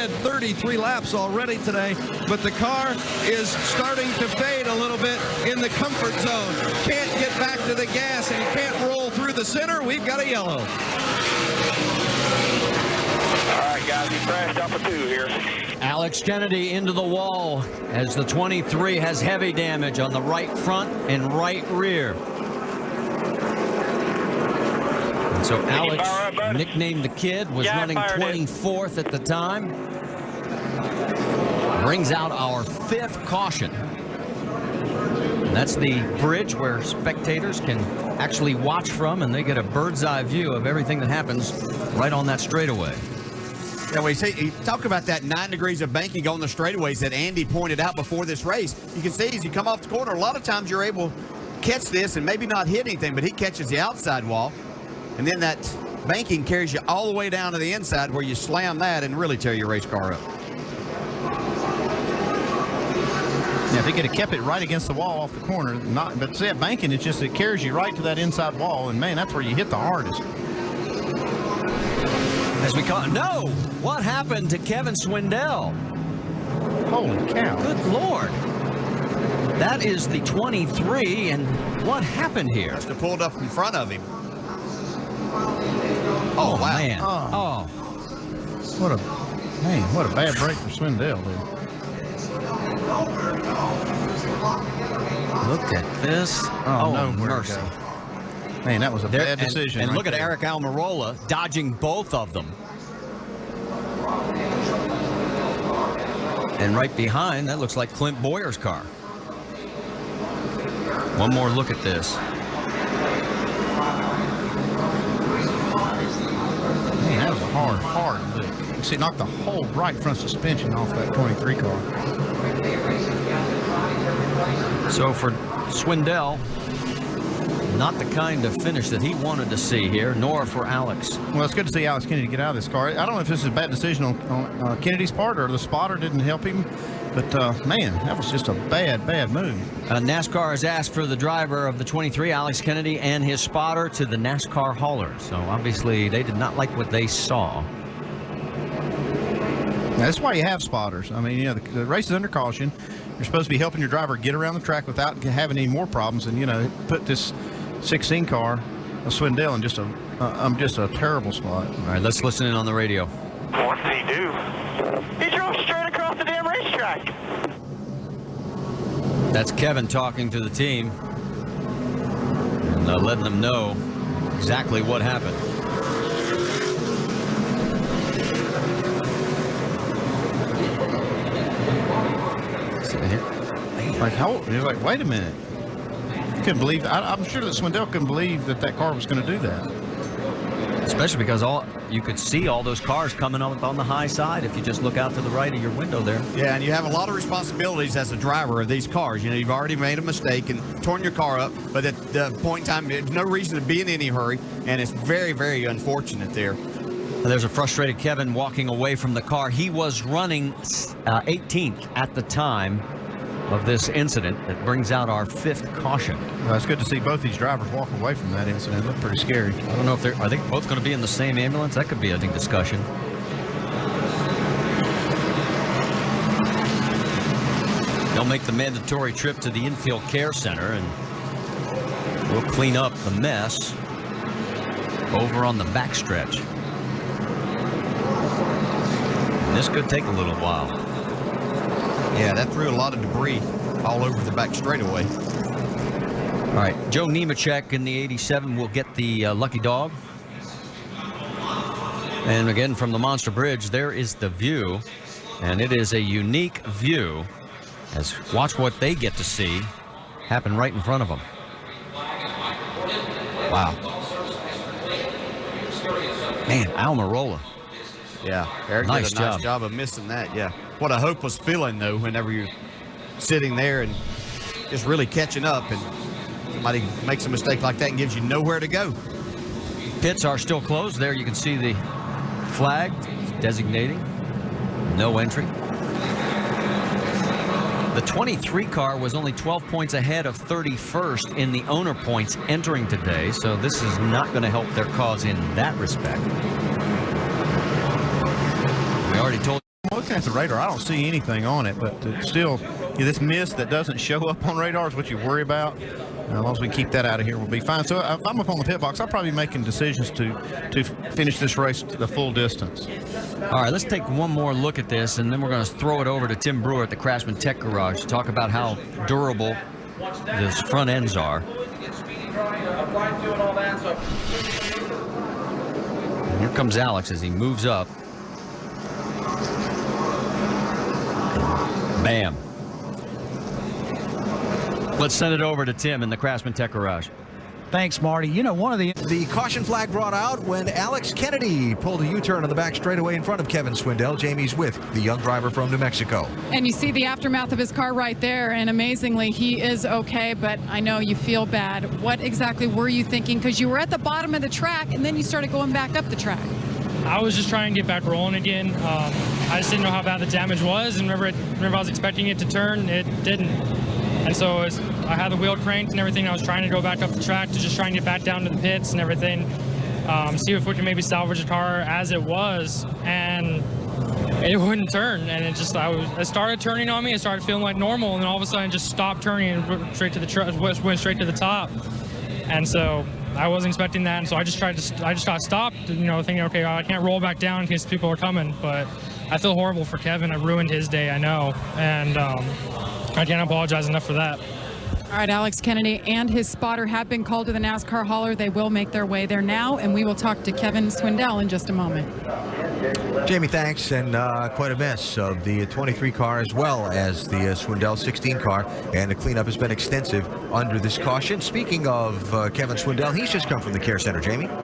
led 33 laps already today, but the car is starting to fade a little bit in the comfort zone. Can't get back to the gas and can't roll through the center. We've got a yellow. All right, guys, he crashed off a 2 here. Alex Kennedy into the wall as the 23 has heavy damage on the right front and right rear. And so Alex, nicknamed the Kid, was running 24th at the time. Brings out our 5th caution. And that's the bridge where spectators can actually watch from, and they get a bird's eye view of everything that happens right on that straightaway. Yeah, we see, talk about that 9 degrees of banking on the straightaways that Andy pointed out before this race. You can see as you come off the corner, a lot of times you're able to catch this and maybe not hit anything, but he catches the outside wall. And then that banking carries you all the way down to the inside where you slam that and really tear your race car up. Yeah, if he could have kept it right against the wall off the corner, but see that banking, it carries you right to that inside wall, and man, that's where you hit the hardest. As we call it, no! What happened to Kevin Swindell? Holy cow. Good Lord. That is the 23, and what happened here? Must have pulled up in front of him. Oh, wow. Man. Oh. What a bad break for Swindell, dude. Look at this. Oh, no mercy. Man, that was a bad decision. And right look at there. Eric Almirola dodging both of them. And right behind, that looks like Clint Boyer's car. One more look at this. Man, that was a hard lick. You see, it knocked the whole right front suspension off that 23 car. So for Swindell, not the kind of finish that he wanted to see here, nor for Alex. Well, it's good to see Alex Kennedy get out of this car. I don't know if this is a bad decision on Kennedy's part or the spotter didn't help him, but man, that was just a bad move. NASCAR has asked for the driver of the 23, Alex Kennedy, and his spotter to the NASCAR hauler. So obviously they did not like what they saw. Now, that's why you have spotters. I mean, you know, the race is under caution. You're supposed to be helping your driver get around the track without having any more problems, and you know, put this 16 car of Swindell in just a terrible spot. All right, let's listen in on the radio. What did he do? He drove straight across the damn racetrack. That's Kevin talking to the team and letting them know exactly what happened. Like, he was like, wait a minute. Couldn't believe. I'm sure that Swindell couldn't believe that car was going to do that. Especially because you could see all those cars coming up on the high side if you just look out to the right of your window there. Yeah, and you have a lot of responsibilities as a driver of these cars. You know, you've already made a mistake and torn your car up, but at the point in time, there's no reason to be in any hurry, and it's very, very unfortunate there. There's a frustrated Kevin walking away from the car. He was running 18th at the time of this incident that brings out our 5th caution. Well, it's good to see both these drivers walk away from that incident. It looked pretty scary. I don't know if are they both going to be in the same ambulance? That could be, I think, discussion. They'll make the mandatory trip to the infield care center, and we'll clean up the mess over on the backstretch. This could take a little while. Yeah, that threw a lot of debris all over the back straightaway. All right, Joe Nemechek in the 87 will get the lucky dog. And again, from the Monster Bridge, there is the view. And it is a unique view. As watch what they get to see happen right in front of them. Wow. Man, Almirola. Yeah, Eric did a nice job of missing that. Yeah, what a hopeless feeling though whenever you're sitting there and just really catching up, and somebody makes a mistake like that and gives you nowhere to go. Pits are still closed. There you can see the flag designating no entry. The 23 car was only 12 points ahead of 31st in the owner points entering today, so this is not going to help their cause in that respect. We already told I'm looking at the radar. I don't see anything on it, but still, this mist that doesn't show up on radar is what you worry about. As long as we keep that out of here, we'll be fine. So if I'm up on the pit box, I'll probably be making decisions to finish this race to the full distance. All right, let's take one more look at this, and then we're going to throw it over to Tim Brewer at the Craftsman Tech Garage to talk about how durable those front ends are. Here comes Alex as he moves up. Bam. Let's send it over to Tim in the Craftsman Tech Garage. Thanks, Marty. You know, one of The caution flag brought out when Alex Kennedy pulled a U-turn on the back straightaway in front of Kevin Swindell. Jamie's with the young driver from New Mexico. And you see the aftermath of his car right there, and amazingly, he is okay, but I know you feel bad. What exactly were you thinking? Because you were at the bottom of the track, and then you started going back up the track. I was just trying to get back rolling again. I just didn't know how bad the damage was, and whenever I was expecting it to turn, it didn't. And so I had the wheel cranked and everything. I was trying to go back up the track to just try and get back down to the pits and everything, see if we can maybe salvage the car as it was, and it wouldn't turn. And it started turning on me. It started feeling like normal, and then all of a sudden it just stopped turning and went straight to the top. And so I wasn't expecting that, and so I just got stopped, thinking, okay, I can't roll back down in case people are coming. But I feel horrible for Kevin. I ruined his day, I know, and I can't apologize enough for that. All right, Alex Kennedy and his spotter have been called to the NASCAR hauler. They will make their way there now, and we will talk to Kevin Swindell in just a moment. Jamie, thanks, and quite a mess of the 23 car as well as the Swindell 16 car, and the cleanup has been extensive under this caution. Speaking of Kevin Swindell, he's just come from the care center, Jamie.